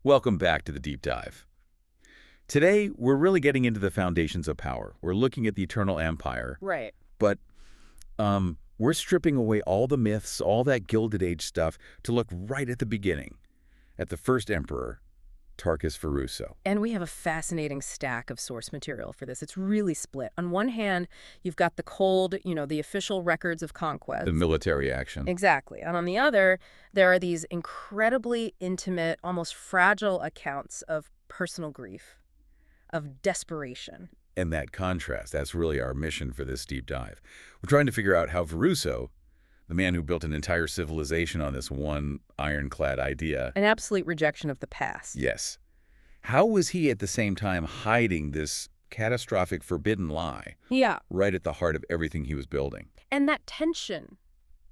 Welcome back to the Deep Dive. Today, we're really getting into the foundations of power. We're looking at the Eternal Empire, Right. but we're stripping away all the myths, all that Gilded Age stuff, to look right at the beginning, at the first emperor, Tarkus Veruso. And we have a fascinating stack of source material for this. It's really split. On one hand, you've got the cold, the official records of conquest. The military action. Exactly. And on the other, there are these incredibly intimate, almost fragile accounts of personal grief, of desperation. And that contrast, that's really our mission for this deep dive. We're trying to figure out how Veruso, the man who built an entire civilization on this one ironclad idea. An absolute rejection of the past. Yes. How was he at the same time hiding this catastrophic forbidden lie? Yeah. Right at the heart of everything he was building. And that tension,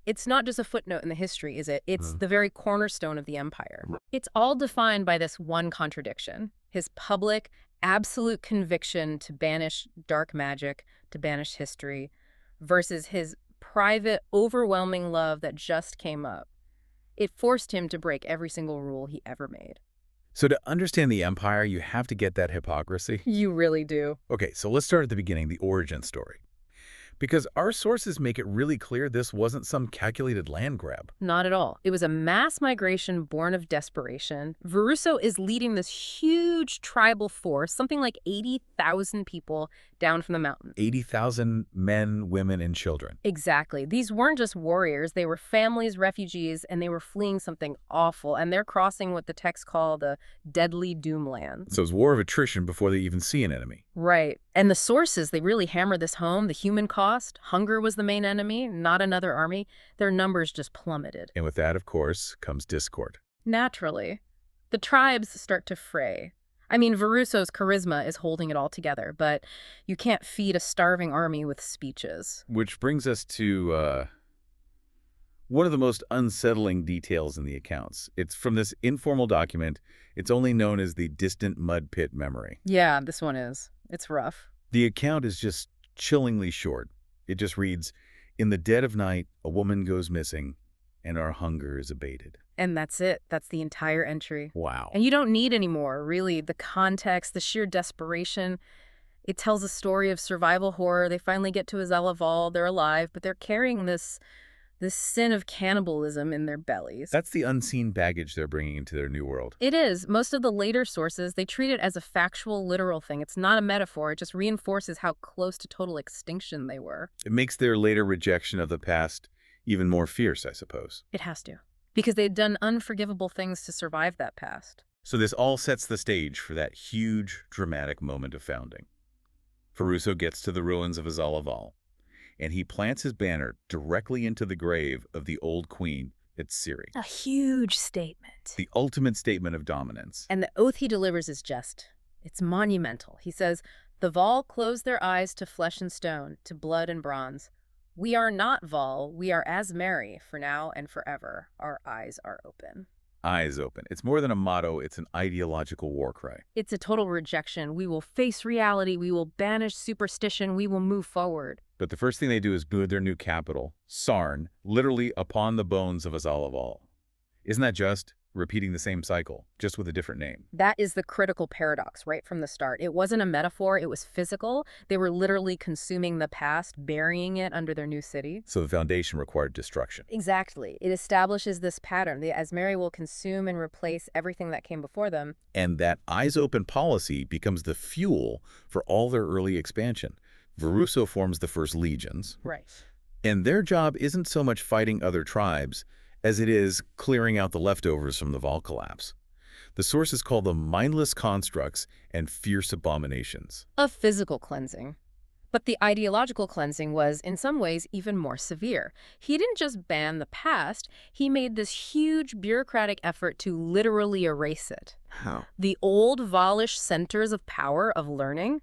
it's not just a footnote in the history, is it? It's the very cornerstone of the empire. It's all defined by this one contradiction. His public, absolute conviction to banish dark magic, to banish history, versus his private, overwhelming love that just came up. It forced him to break every single rule he ever made. So to understand the empire, you have to get that hypocrisy. You really do. Okay, so let's start at the beginning, the origin story. Because our sources make it really clear this wasn't some calculated land grab. Not at all. It was a mass migration born of desperation. Veruso is leading this huge tribal force, something like 80,000 people down from the mountain. 80,000 men, women, and children. Exactly. These weren't just warriors. They were families, refugees, and they were fleeing something awful. And they're crossing what the texts call the deadly doomlands. So it's war of attrition before they even see an enemy. Right. And the sources, they really hammer this home. The human cost, hunger was the main enemy, not another army. Their numbers just plummeted. And with that, of course, comes discord. Naturally. The tribes start to fray. I mean, Veruso's charisma is holding it all together, but you can't feed a starving army with speeches. Which brings us to one of the most unsettling details in the accounts. It's from this informal document. It's only known as the Distant Mud Pit Memory. Yeah, this one is. It's rough. The account is just chillingly short. It just reads, "In the dead of night, a woman goes missing, and our hunger is abated." And that's it. That's the entire entry. Wow. And you don't need any more, really. The context, the sheer desperation. It tells a story of survival horror. They finally get to Azalaval. They're alive, but they're carrying this sin of cannibalism in their bellies. That's the unseen baggage they're bringing into their new world. It is. Most of the later sources, they treat it as a factual, literal thing. It's not a metaphor. It just reinforces how close to total extinction they were. It makes their later rejection of the past even more fierce, I suppose. It has to. Because they'd done unforgivable things to survive that past. So this all sets the stage for that huge, dramatic moment of founding. Veruso gets to the ruins of Azalaval, and he plants his banner directly into the grave of the old queen at Ciri. A huge statement. The ultimate statement of dominance. And the oath he delivers is it's monumental. He says, "The Vol close their eyes to flesh and stone, to blood and bronze. We are not Vol, we are as Mary, for now and forever. Our eyes are open." Eyes open. It's more than a motto, it's an ideological war cry. It's a total rejection. We will face reality, we will banish superstition, we will move forward. But the first thing they do is build their new capital, Sarn, literally upon the bones of Azalaval. Isn't that just repeating the same cycle, just with a different name? That is the critical paradox right from the start. It wasn't a metaphor, it was physical. They were literally consuming the past, burying it under their new city. So the foundation required destruction. Exactly. It establishes this pattern. The Asmeri will consume and replace everything that came before them. And that eyes-open policy becomes the fuel for all their early expansion. Veruso forms the first legions. Right. And their job isn't so much fighting other tribes as it is clearing out the leftovers from the Vol collapse. The sources call them mindless constructs and fierce abominations. A physical cleansing. But the ideological cleansing was, in some ways, even more severe. He didn't just ban the past, he made this huge bureaucratic effort to literally erase it. How? The old Volish centers of power, of learning,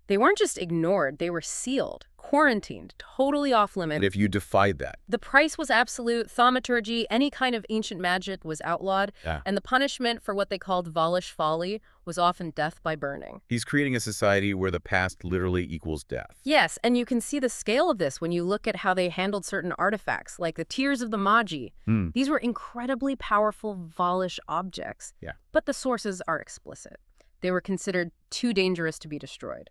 they weren't just ignored, they were sealed, quarantined, totally off limits. And if you defied that. The price was absolute. Thaumaturgy, any kind of ancient magic, was outlawed. Yeah. And the punishment for what they called Valish folly was often death by burning. He's creating a society where the past literally equals death. Yes, and you can see the scale of this when you look at how they handled certain artifacts, like the Tears of the Magi. These were incredibly powerful Valish objects. Yeah. But the sources are explicit. They were considered too dangerous to be destroyed.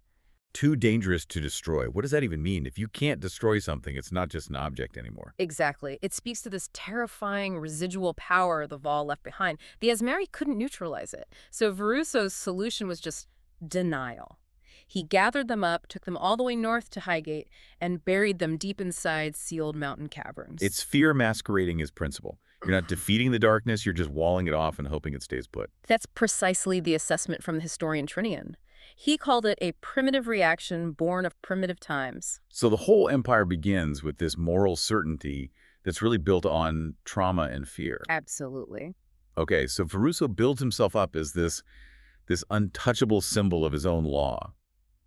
Too dangerous to destroy. What does that even mean? If you can't destroy something, it's not just an object anymore. Exactly. It speaks to this terrifying residual power the Vol left behind. The Asmari couldn't neutralize it. So Veruso's solution was just denial. He gathered them up, took them all the way north to Highgate, and buried them deep inside sealed mountain caverns. It's fear masquerading as principle. You're not defeating the darkness, you're just walling it off and hoping it stays put. That's precisely the assessment from the historian Trinian. He called it a primitive reaction born of primitive times. So the whole empire begins with this moral certainty that's really built on trauma and fear. Absolutely. Okay, so Veruso builds himself up as this untouchable symbol of his own law.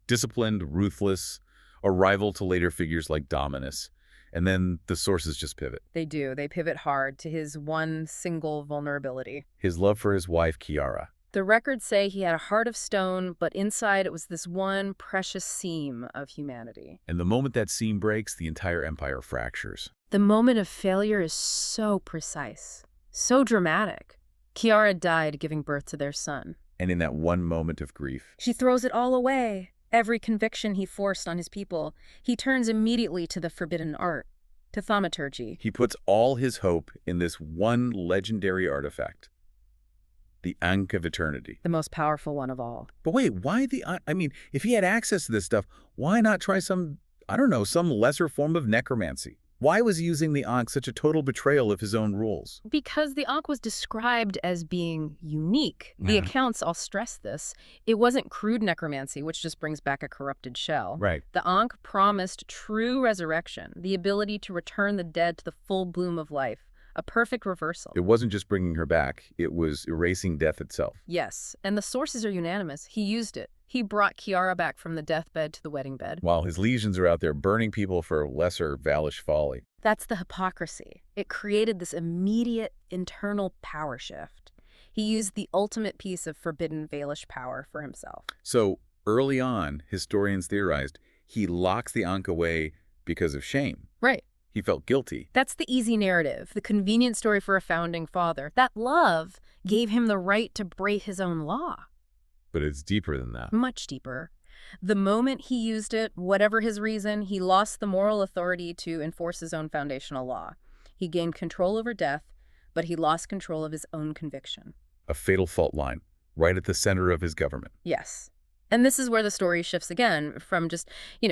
Disciplined, ruthless, a rival to later figures like Dominus. And then the sources just pivot. They do. They pivot hard to his one single vulnerability. His love for his wife, Chiara. The records say he had a heart of stone, but inside it was this one precious seam of humanity. And the moment that seam breaks, the entire empire fractures. The moment of failure is so precise, so dramatic. Chiara died giving birth to their son. And in that one moment of grief, She throws it all away. Every conviction he forced on his people. He turns immediately to the forbidden art, to thaumaturgy. he puts all his hope in this one legendary artifact. The Ankh of Eternity. The most powerful one of all. But wait, why I mean, if he had access to this stuff, why not try some lesser form of necromancy? Why was using the Ankh such a total betrayal of his own rules? Because the Ankh was described as being unique. The accounts all stress this. It wasn't crude necromancy, which just brings back a corrupted shell. Right. The Ankh promised true resurrection, the ability to return the dead to the full bloom of life, a perfect reversal. It wasn't just bringing her back, it was erasing death itself. Yes, and the sources are unanimous. He used it. He brought Chiara back from the deathbed to the wedding bed. While his legions are out there burning people for lesser Valish folly. That's the hypocrisy. It created this immediate internal power shift. He used the ultimate piece of forbidden Valish power for himself. So early on, historians theorized he locks the Ankh away because of shame. Right. He felt guilty. That's the easy narrative, the convenient story for a founding father. That love gave him the right to break his own law. But it's deeper than that. Much deeper. The moment he used it, whatever his reason, he lost the moral authority to enforce his own foundational law. He gained control over death, but he lost control of his own conviction. A fatal fault line, right at the center of his government. Yes. And this is where the story shifts again from just,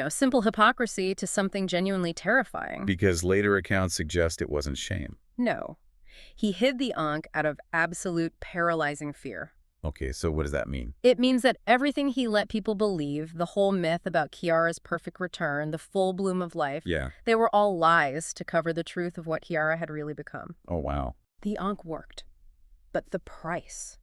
simple hypocrisy to something genuinely terrifying. Because later accounts suggest it wasn't shame. No. He hid the Ankh out of absolute paralyzing fear. Okay, so what does that mean? It means that everything he let people believe, the whole myth about Chiara's perfect return, the full bloom of life, Yeah. they were all lies to cover the truth of what Chiara had really become. Oh, wow. The Ankh worked. But the price,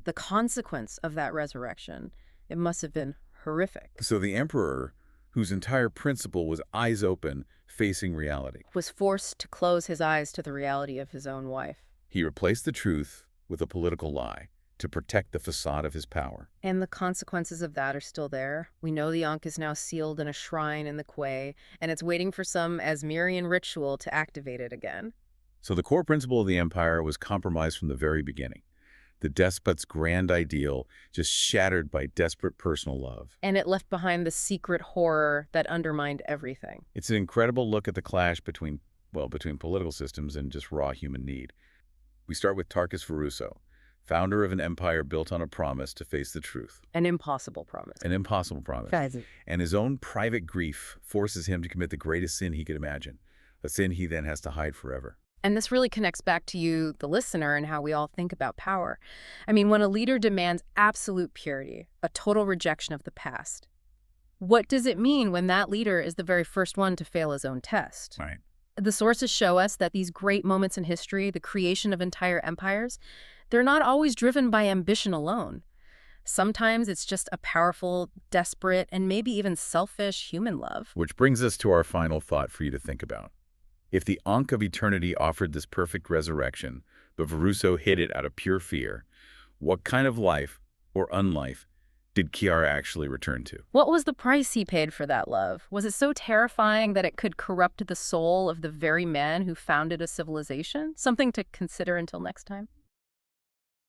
the consequence of that resurrection, it must have been horrific. So the emperor, whose entire principle was eyes open, facing reality. Was forced to close his eyes to the reality of his own wife. He replaced the truth with a political lie to protect the facade of his power. And the consequences of that are still there. We know the Ankh is now sealed in a shrine in the Quay, and it's waiting for some Asmarian ritual to activate it again. So the core principle of the empire was compromised from the very beginning. The despot's grand ideal just shattered by desperate personal love. And it left behind the secret horror that undermined everything. It's an incredible look at the clash between political systems and just raw human need. We start with Tarkus Veruso, founder of an empire built on a promise to face the truth. An impossible promise. An impossible promise. And his own private grief forces him to commit the greatest sin he could imagine, a sin he then has to hide forever. And this really connects back to you, the listener, and how we all think about power. I mean, when a leader demands absolute purity, a total rejection of the past, what does it mean when that leader is the very first one to fail his own test? Right. The sources show us that these great moments in history, the creation of entire empires, they're not always driven by ambition alone. Sometimes it's just a powerful, desperate, and maybe even selfish human love. Which brings us to our final thought for you to think about. If the Ankh of Eternity offered this perfect resurrection, but Veruso hid it out of pure fear, what kind of life, or unlife, did Kiara actually return to? What was the price he paid for that love? Was it so terrifying that it could corrupt the soul of the very man who founded a civilization? Something to consider until next time.